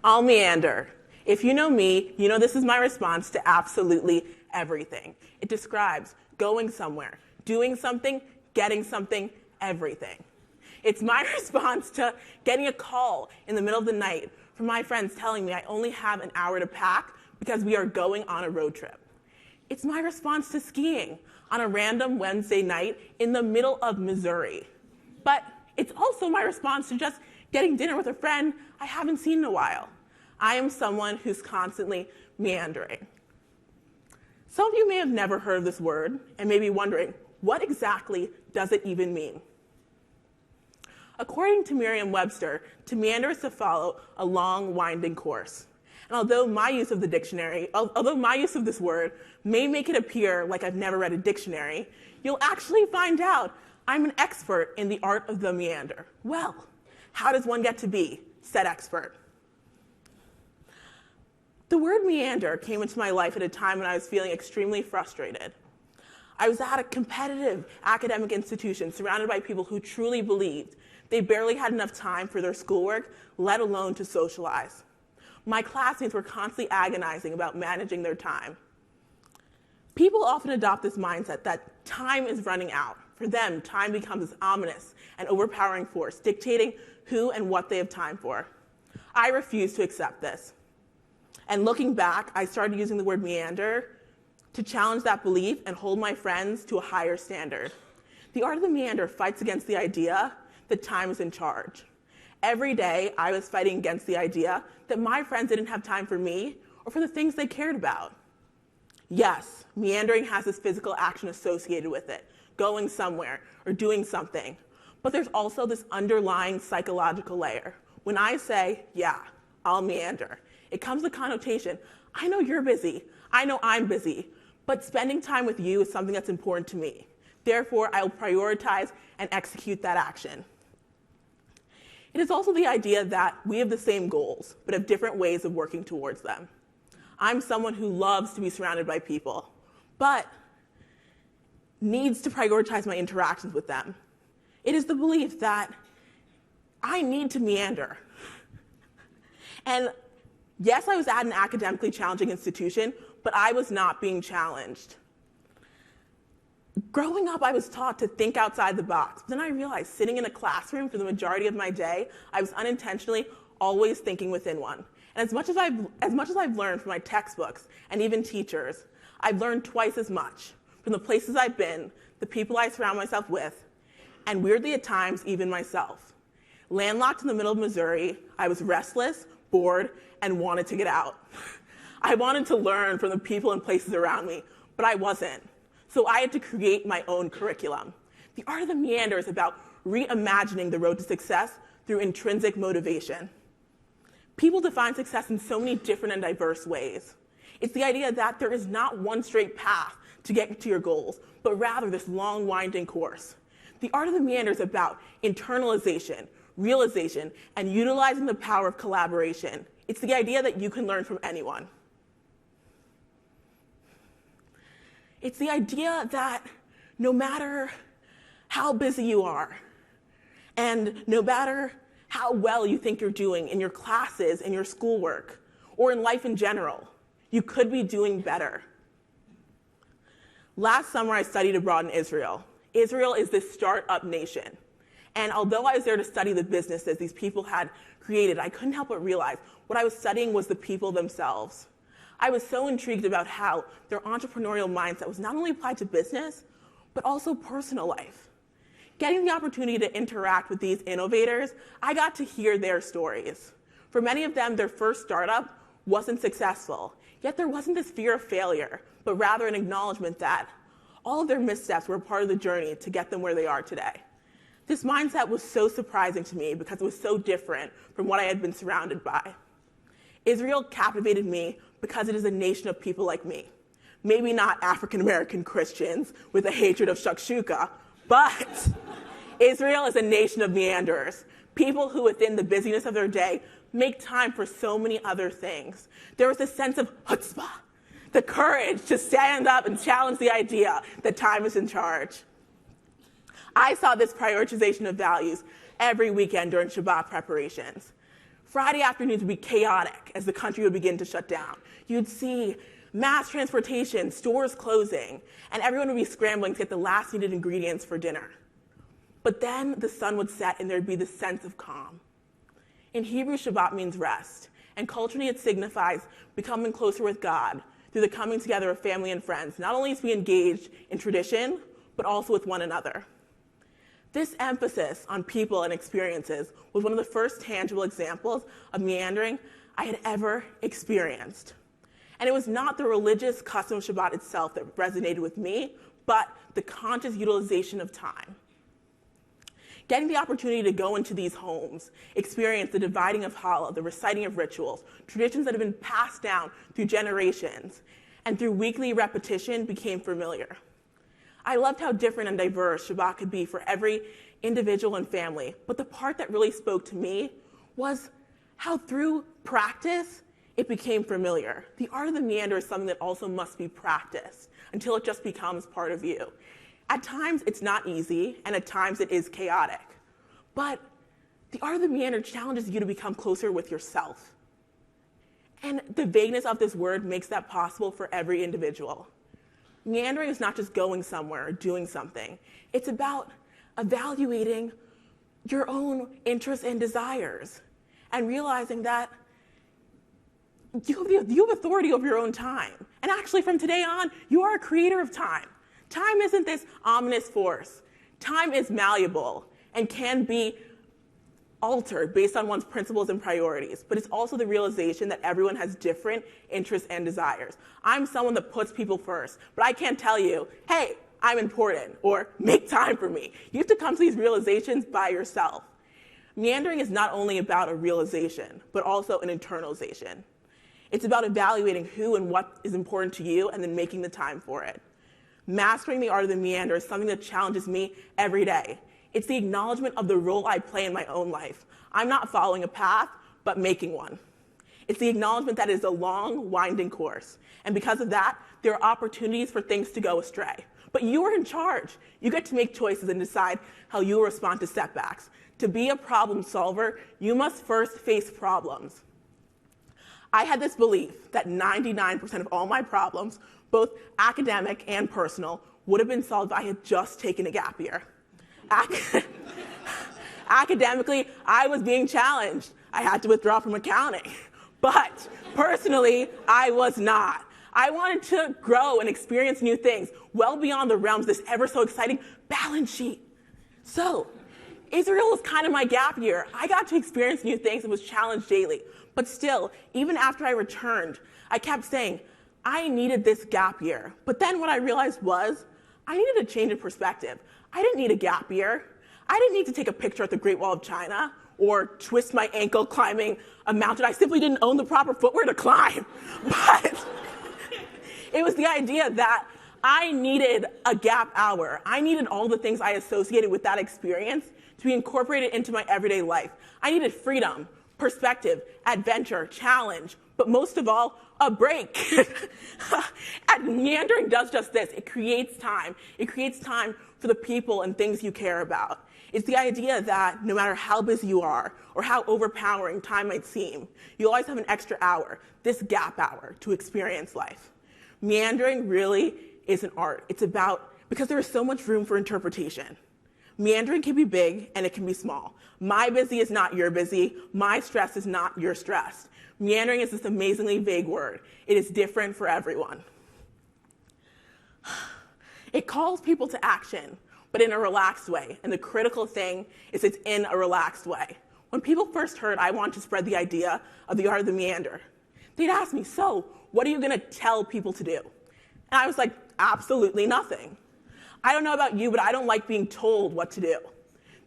I'll meander. If you know me, you know this is my response to absolutely everything. It describes going somewhere, doing something, getting something, everything. It's my response to getting a call in the middle of the night from my friends telling me I only have an hour to pack because we are going on a road trip. It's my response to skiing on a random Wednesday night in the middle of Missouri. But it's also my response to just getting dinner with a friend I haven't seen in a while. I am someone who's constantly meandering. Some of you may have never heard of this word and may be wondering, what exactly does it even mean? According to Merriam-Webster, to meander is to follow a long, winding course. And although my use of this word may make it appear like I've never read a dictionary, you'll actually find out I'm an expert in the art of the meander. Well, how does one get to be said expert? The word meander came into my life at a time when I was feeling extremely frustrated. I was at a competitive academic institution surrounded by people who truly believed they barely had enough time for their schoolwork, let alone to socialize. My classmates were constantly agonizing about managing their time. People often adopt this mindset that time is running out. For them, time becomes this ominous and overpowering force, dictating who and what they have time for. I refuse to accept this. And looking back, I started using the word meander to challenge that belief and hold my friends to a higher standard. The art of the meander fights against the idea that time is in charge. Every day, I was fighting against the idea that my friends didn't have time for me or for the things they cared about. Yes, meandering has this physical action associated with it, going somewhere or doing something. But there's also this underlying psychological layer. When I say, yeah, I'll meander, it comes with connotation. I know you're busy. I know I'm busy. But spending time with you is something that's important to me. Therefore, I will prioritize and execute that action. It is also the idea that we have the same goals, but have different ways of working towards them. I'm someone who loves to be surrounded by people, but needs to prioritize my interactions with them. It is the belief that I need to meander. And yes, I was at an academically challenging institution, but I was not being challenged. Growing up, I was taught to think outside the box. But then I realized sitting in a classroom for the majority of my day, I was unintentionally always thinking within one. And as much as I've learned from my textbooks and even teachers, I've learned twice as much from the places I've been, the people I surround myself with, and weirdly at times, even myself. Landlocked in the middle of Missouri, I was restless, bored, and wanted to get out. I wanted to learn from the people and places around me, but I wasn't. So I had to create my own curriculum. The art of the meander is about reimagining the road to success through intrinsic motivation. People define success in so many different and diverse ways. It's the idea that there is not one straight path to get to your goals, but rather this long, winding course. The art of the meander is about internalization, realization, and utilizing the power of collaboration. It's the idea that you can learn from anyone. It's the idea that no matter how busy you are, and no matter how well you think you're doing in your classes, in your schoolwork, or in life in general, you could be doing better. Last summer, I studied abroad in Israel. Israel is this startup nation. And although I was there to study the businesses these people had created, I couldn't help but realize what I was studying was the people themselves. I was so intrigued about how their entrepreneurial mindset was not only applied to business, but also personal life. Getting the opportunity to interact with these innovators, I got to hear their stories. For many of them, their first startup wasn't successful, yet there wasn't this fear of failure, but rather an acknowledgement that all of their missteps were a part of the journey to get them where they are today. This mindset was so surprising to me because it was so different from what I had been surrounded by. Israel captivated me because it is a nation of people like me. Maybe not African-American Christians with a hatred of shakshuka, but Israel is a nation of meanderers, people who within the busyness of their day make time for so many other things. There was a sense of chutzpah, the courage to stand up and challenge the idea that time is in charge. I saw this prioritization of values every weekend during Shabbat preparations. Friday afternoons would be chaotic as the country would begin to shut down. You'd see mass transportation, stores closing, and everyone would be scrambling to get the last needed ingredients for dinner. But then the sun would set and there'd be this sense of calm. In Hebrew, Shabbat means rest, and culturally it signifies becoming closer with God through the coming together of family and friends, not only to be engaged in tradition, but also with one another. This emphasis on people and experiences was one of the first tangible examples of meandering I had ever experienced. And it was not the religious custom of Shabbat itself that resonated with me, but the conscious utilization of time. Getting the opportunity to go into these homes, experience the dividing of challah, the reciting of rituals, traditions that have been passed down through generations, and through weekly repetition became familiar. I loved how different and diverse Shabbat could be for every individual and family, but the part that really spoke to me was how through practice, it became familiar. The art of the meander is something that also must be practiced until it just becomes part of you. At times, it's not easy, and at times it is chaotic. But the art of the meander challenges you to become closer with yourself. And the vagueness of this word makes that possible for every individual. Meandering is not just going somewhere or doing something. It's about evaluating your own interests and desires and realizing that you have authority over your own time. And actually, from today on, you are a creator of time. Time isn't this ominous force. Time is malleable and can be altered based on one's principles and priorities, but it's also the realization that everyone has different interests and desires. I'm someone that puts people first, but I can't tell you, hey, I'm important, or make time for me. You have to come to these realizations by yourself. Meandering is not only about a realization, but also an internalization. It's about evaluating who and what is important to you and then making the time for it. Mastering the art of the meander is something that challenges me every day. It's the acknowledgement of the role I play in my own life. I'm not following a path, but making one. It's the acknowledgement that it is a long, winding course. And because of that, there are opportunities for things to go astray. But you are in charge. You get to make choices and decide how you will respond to setbacks. To be a problem solver, you must first face problems. I had this belief that 99% of all my problems, both academic and personal, would have been solved if I had just taken a gap year. Academically, I was being challenged. I had to withdraw from accounting. But personally, I was not. I wanted to grow and experience new things well beyond the realms of this ever so exciting balance sheet. So, Israel was kind of my gap year. I got to experience new things and was challenged daily. But still, even after I returned, I kept saying, I needed this gap year. But then what I realized was, I needed a change of perspective. I didn't need a gap year. I didn't need to take a picture at the Great Wall of China or twist my ankle climbing a mountain I simply didn't own the proper footwear to climb. But it was the idea that I needed a gap hour. I needed all the things I associated with that experience to be incorporated into my everyday life. I needed freedom, perspective, adventure, challenge, but most of all, a break. And meandering does just this. It creates time. It creates time for the people and things you care about. It's the idea that no matter how busy you are or how overpowering time might seem, you always have an extra hour, this gap hour, to experience life. Meandering really is an art. It's about, because there is so much room for interpretation. Meandering can be big and it can be small. My busy is not your busy. My stress is not your stress. Meandering is this amazingly vague word. It is different for everyone. It calls people to action, but in a relaxed way. And the critical thing is it's in a relaxed way. When people first heard I wanted to spread the idea of the art of the meander, they'd ask me, so what are you going to tell people to do? And I was like, absolutely nothing. I don't know about you, but I don't like being told what to do.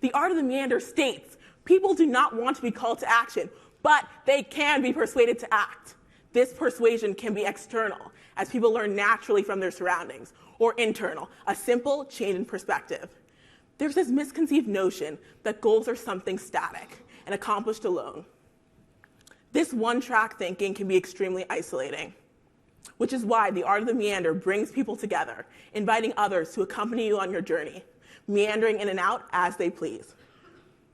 The art of the meander states people do not want to be called to action, but they can be persuaded to act. This persuasion can be external, as people learn naturally from their surroundings, or internal, a simple change in perspective. There's this misconceived notion that goals are something static and accomplished alone. This one-track thinking can be extremely isolating, which is why the art of the meander brings people together, inviting others to accompany you on your journey, meandering in and out as they please.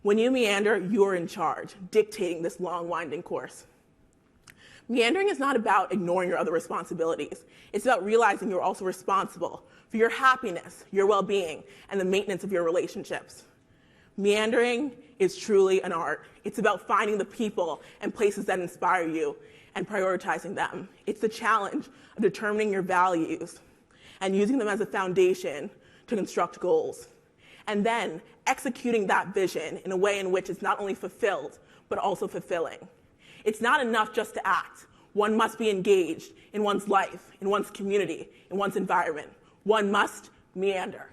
When you meander, you're in charge, dictating this long, winding course. Meandering is not about ignoring your other responsibilities. It's about realizing you're also responsible for your happiness, your well-being, and the maintenance of your relationships. Meandering is truly an art. It's about finding the people and places that inspire you and prioritizing them. It's the challenge of determining your values and using them as a foundation to construct goals. And then executing that vision in a way in which it's not only fulfilled, but also fulfilling. It's not enough just to act. One must be engaged in one's life, in one's community, in one's environment. One must meander.